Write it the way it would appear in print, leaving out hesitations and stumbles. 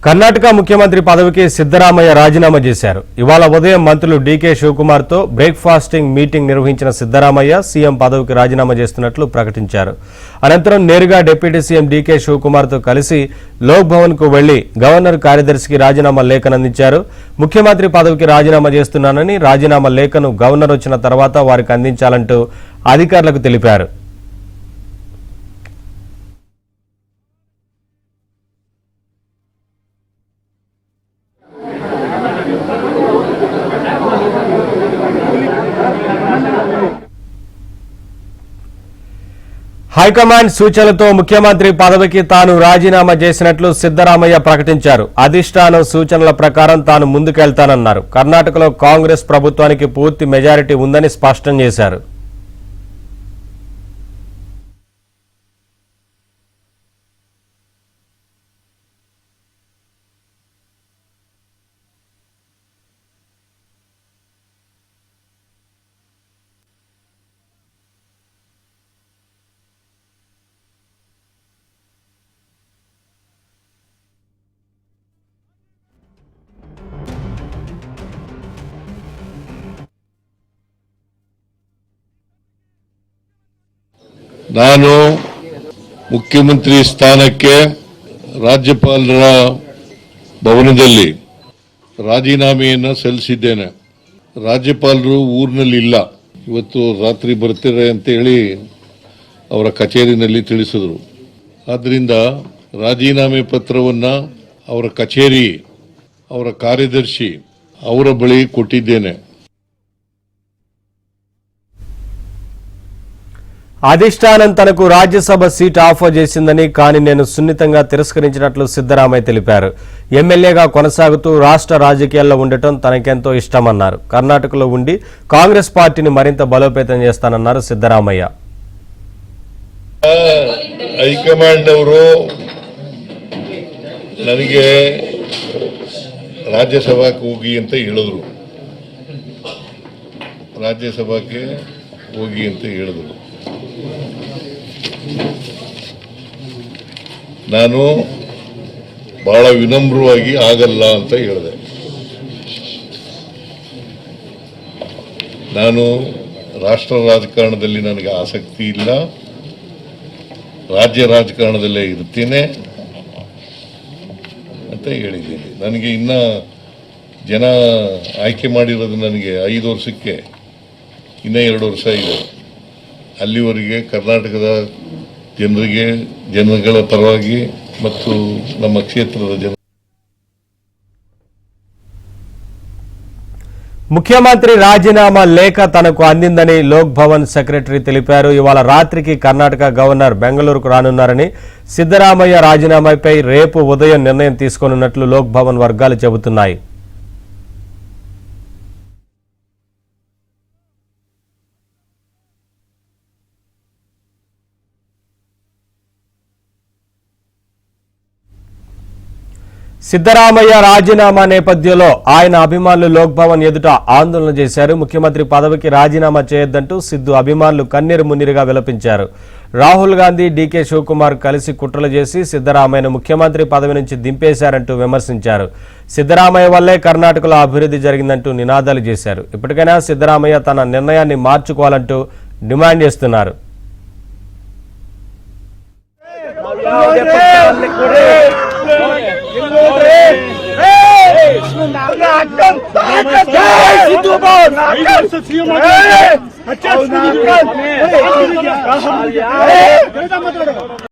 కర్ణాటక ముఖ్యమంత్రి పదవికి సిద్ధరామయ్య రాజీనామా చేశారు. ఇవాళ ఉదయం మంత్రులు డీకే శివకుమార్ తో బ్రేక్ఫాస్టింగ్ మీటింగ్ నిర్వహించిన సిద్ధరామయ్య సీఎం పదవికి రాజీనామా చేస్తున్నట్లు ప్రకటించారు. అనంతరం నేరుగా డిప్యూటీ సీఎం డీకే శివకుమార్ తో కలిసి లోక్ భవన్ కు వెళ్లి గవర్నర్ కార్యదర్శికి రాజీనామా లేఖను అందించారు. ముఖ్యమంత్రి పదవికి రాజీనామా చేస్తున్నానని, రాజీనామా లేఖను గవర్నర్ వచ్చిన తర్వాత వారికి అందించాలంటూ అధికారులకు తెలిపారు. హైకమాండ్ సూచనలతో ముఖ్యమంత్రి పదవికి తాను రాజీనామా చేసినట్లు సిద్ధరామయ్య ప్రకటించారు. అధిష్టానం సూచనల ప్రకారం తాను ముందుకెళ్తానన్నారు. కర్ణాటకలో కాంగ్రెస్ ప్రభుత్వానికి పూర్తి మెజారిటీ ఉందని స్పష్టం చేశారు. ನಾನು ಮುಖ್ಯಮಂತ್ರಿ ಸ್ಥಾನಕ್ಕೆ ರಾಜ್ಯಪಾಲರ ಭವನದಲ್ಲಿ ರಾಜೀನಾಮೆಯನ್ನು ಸಲ್ಲಿಸಿದ್ದೇನೆ. ರಾಜ್ಯಪಾಲರು ಊರಿನಲ್ಲಿ ಇಲ್ಲ, ಇವತ್ತು ರಾತ್ರಿ ಬರ್ತಾರೆ ಅಂತ ಹೇಳಿ ಅವರ ಕಚೇರಿನಲ್ಲಿ ತಿಳಿಸಿದರು. ಆದ್ದರಿಂದ ರಾಜೀನಾಮೆ ಪತ್ರವನ್ನು ಅವರ ಕಚೇರಿ, ಅವರ ಕಾರ್ಯದರ್ಶಿ ಅವರ ಬಳಿ ಕೊಟ್ಟಿದ್ದೇನೆ. అధిష్టానం తనకు రాజ్యసభ సీట్ ఆఫర్ చేసిందని, కానీ నేను సున్నితంగా తిరస్కరించినట్లు సిద్ధరామయ్య తెలిపారు. ఎమ్మెల్యేగా కొనసాగుతూ రాష్ట్ర రాజకీయాల్లో ఉండటం తనకెంతో ఇష్టమన్నారు. కర్ణాటకలో ఉండి కాంగ్రెస్ పార్టీని మరింత బలోపేతం చేస్తానన్నారు సిద్ధరామయ్య. ಹೈಕಮಾಂಡ್ ಅವರು ನನಗೆ ರಾಜ್ಯಸಭಾಕ್ಕೆ ಹೋಗಿ ಅಂತ ಹೇಳಿದ್ರು. ರಾಜ್ಯಸಭಾಕ್ಕೆ ಹೋಗಿ ಅಂತ ಹೇಳಿದ್ರು. ನಾನು ಬಹಳ ವಿನಮ್ರವಾಗಿ ಆಗಲ್ಲ ಅಂತ ಹೇಳಿದೆ. ನಾನು ರಾಷ್ಟ್ರ ರಾಜಕಾರಣದಲ್ಲಿ ನನಗೆ ಆಸಕ್ತಿ ಇಲ್ಲ, ರಾಜ್ಯ ರಾಜಕಾರಣದಲ್ಲೇ ಇರ್ತೀನಿ ಅಂತ ಹೇಳಿದ್ದೀನಿ. ನನಗೆ ಇನ್ನ ಜನ ಆಯ್ಕೆ ಮಾಡಿರೋದು ನನಗೆ 5 ವರ್ಷಕ್ಕೆ ಇನ್ನೂ 2 ವರ್ಷ ಇದೆ. ಅಲ್ಲಿವರೆಗೆ ಕರ್ನಾಟಕದ ಜನಗಳ ಪರವಾಗಿ ಮತ್ತು ನಮ್ಮ ಕ್ಷೇತ್ರದ ಜನ. ముఖ్యమంత్రి రాజీనామా లేఖ తనకు అందిందని లోక్ భవన్ సెక్రటరీ తెలిపారు. ఇవాళ రాత్రికి కర్ణాటక గవర్నర్ బెంగళూరుకు రానున్నారని, సిద్ధరామయ్య రాజీనామాపై రేపు ఉదయం నిర్ణయం తీసుకోనున్నట్లు లోక్ భవన్ వర్గాలు చెబుతున్నాయి. సిద్ధరామయ్య రాజీనామా నేపథ్యంలో ఆయన అభిమానులు లోక్ భవన్ ఎదుట ఆందోళన చేశారు. ముఖ్యమంత్రి పదవికి రాజీనామా చేయొద్దంటూ సిద్ధు అభిమానులు కన్నీరు మున్నీరుగా విలపించారు. రాహుల్ గాంధీ, డీకే శివకుమార్ కలిసి కుట్రలు చేసి సిద్ధరామయ్యను ముఖ్యమంత్రి పదవి నుంచి దింపేశారంటూ విమర్శించారు. సిద్ధరామయ్య వల్లే కర్ణాటకలో అభివృద్ధి జరిగిందంటూ నినాదాలు చేశారు. ఇప్పటికైనా సిద్ధరామయ్య తన నిర్ణయాన్ని మార్చుకోవాలంటూ డిమాండ్ చేస్తున్నారు.